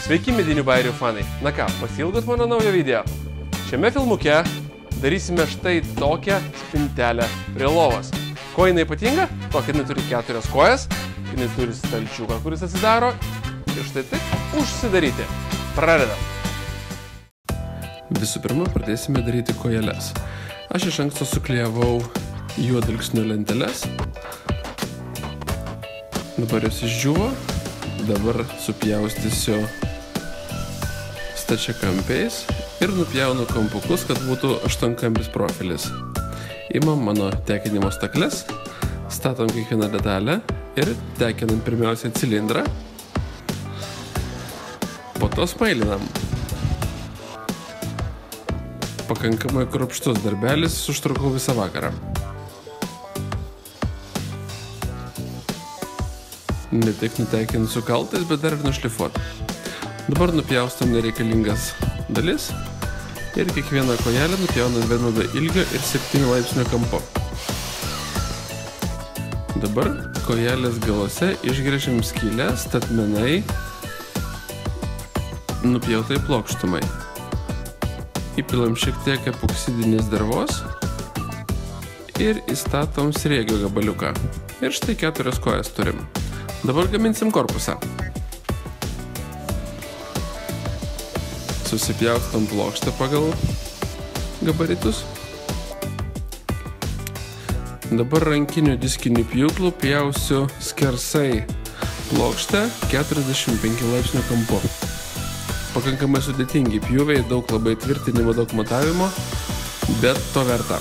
Sveiki medinių bairių fanai. Na ką, pasiilgot mano naujo video? Šiame filmuke darysime štai tokią spintelę prie lovos. Kuo jinai ypatinga? To, kad jinai turi 4 kojas, jinai turi stalčiuką, kuris atsidaro ir štai taip užsidaryti. Pradedam. Visų pirma, pradėsime daryti kojeles. Aš iš anksto suklijavau juodalksnio lenteles. Dabar jos išdžiuvo. Dabar supjaustysiu stačiakampiais ir nupjaunu kampukus, kad būtų 8-kampis profilis. Imam mano tekinimo stakles, statom kiekvieną detalę ir tekinam pirmiausia cilindrą, po to smailinam. Pakankamai kruopštus darbelis, užtrukau visą vakarą. Ne tik nutekint su kaltais, bet dar ir nušlifuot. Dabar nupjaustam nereikalingas dalis ir kiekvieną kojelę nupjaunam vienodo ilgio ir 7 laipsnio kampu. Dabar kojelės galuose išgręžiam skylę statmenai nupjautai plokštumai. Įpilam šiek tiek epoksidinės dervos ir įstatom sriegio gabaliuką. Ir štai 4 kojas turim. Dabar gaminsim korpusą. Susipjaustam plokštę pagal gabaritus. Dabar rankiniu diskiniu pjūklu pjausiu skersai plokštę 45 laipsnių kampu. Pakankamai sudėtingi pjūviai, daug labai tvirtinimo, daug matavimo, bet to verta.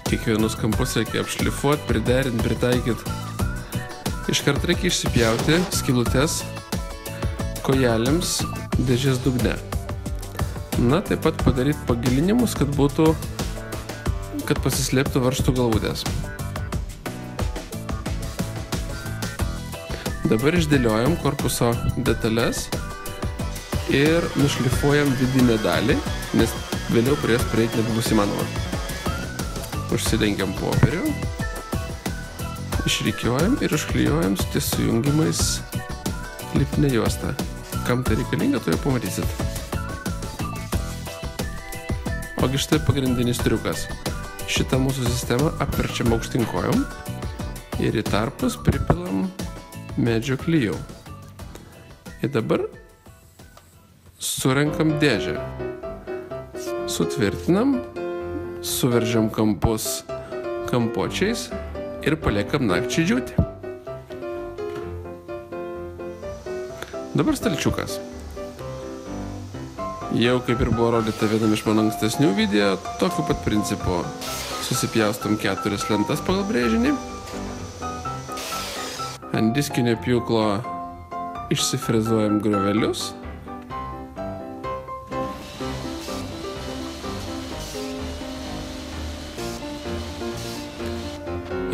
Kiekvienus kampus reikia apšlifuoti, priderinti, pritaikyti. Iškart reikia išsipjauti skylutes kojelėms dėžės dugne. Na, taip pat padaryti pagilinimus, kad pasislėptų varžtų galvutės. Dabar išdėliojam korpuso detalės ir nušlifuojam vidinę dalį, nes vėliau prie jos prieiti nebus įmanoma. Užsidengiam popierių, išrikiuojam ir užklijuojam su ties sujungimais lipinę juostą. Kam tai reikalinga, to jau pamatysit. Ogi štai pagrindinis triukas. Šitą mūsų sistemą apverčiam aukštyn kojom ir į tarpus pripilam medžio klijų. Ir dabar surenkam dėžę. Sutvirtinam, suveržiam kampus kampočiais ir paliekam nakčiai džiūti. Dabar stalčiukas. Jau kaip ir buvo rodyta vienam iš mano ankstesnių video, tokiu pat principu susipjaustam 4 lentas pagal brėžinį. Ant diskinio pjūklo išsifrezuojam griovelius.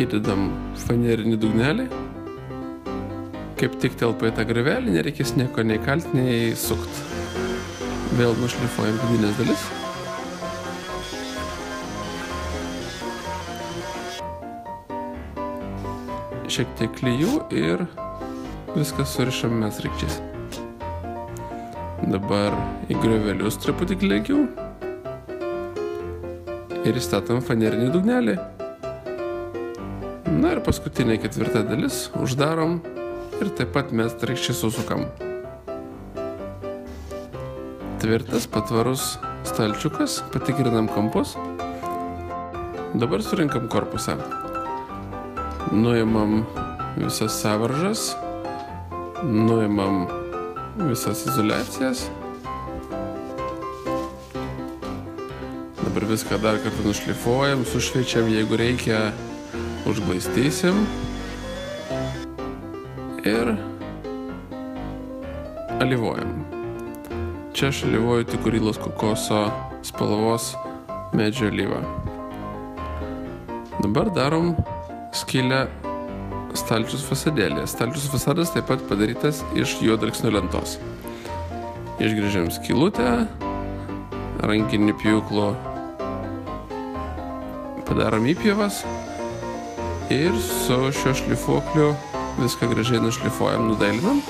Įdedam fanerinį dugnelį. Kaip tik telpa į tą griovelį, nereikės nieko nei kalt, nei sukt. Vėl nušlifuojam vidinės dalis. Šiek tiek klijų ir viskas surišam mesraikčiais. Dabar į griovelius truputį klijų ir įstatom fanerinį dugnelį. Na ir paskutinė 4 dalis uždarom ir taip pat mesraikčiais susukam. Tvirtas, patvarus stalčiukas, patikrinam kampus. Dabar surinkam korpusą. Nuimam visas sąvaržas, nuimam visas izoliacijas. Dabar viską dar kartą nušlifuojam, sušviečiam, jeigu reikia, užglaistysim ir alyvuojam. Čia aš alyvuoju tikurilos kokoso spalvos medžio alyvą. Dabar darom skylę stalčius fasadėlėje. Stalčius fasadas taip pat padarytas iš juodalksnio lentos. Išgręžiam skylutę, rankiniu pjūklu padarom įpjovas ir su šiuo šlifuokliu Viską gražiai nušlifuojam, nudailinam.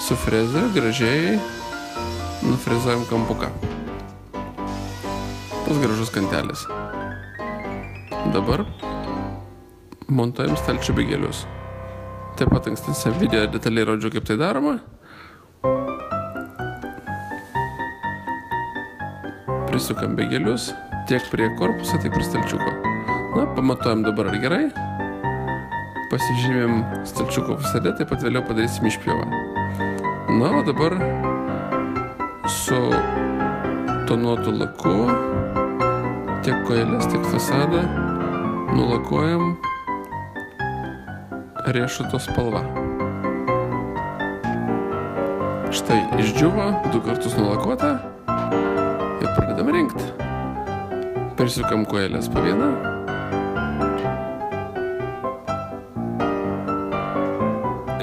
Su frezeriu gražiai nufrezuojam kampuką. Tas gražus kantelis. Dabar montuojam stalčių bėgelius. Taip pat ankstesniame video detaliai rodžiau, kaip tai daroma. Prisukam bėgelius tiek prie korpuso, tiek prie stalčiuko. Na, pamatuojam dabar ar gerai. Pasižymėm stalčiuko fasadę, taip pat vėliau padarysim išpjovą. Na, o dabar su tonuotu laku tiek kojeles, tiek fasadą nulakuojam riešuto spalva. Štai išdžiuvo, 2 kartus nulakuota ir pradedam rinkti. Persukam kojelės po vieną.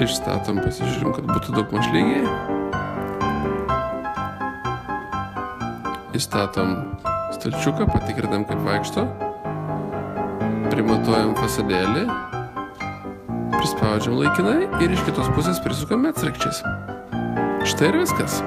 Išstatom, pasižiūrim, kad būtų daugmaž lygiai. Įstatom stalčiuką, patikrinam, kaip vaikšto. Primatuojam fasadėlį. Prispaudžiam laikinai ir iš kitos pusės prisukam medsraigčiais. Štai ir viskas.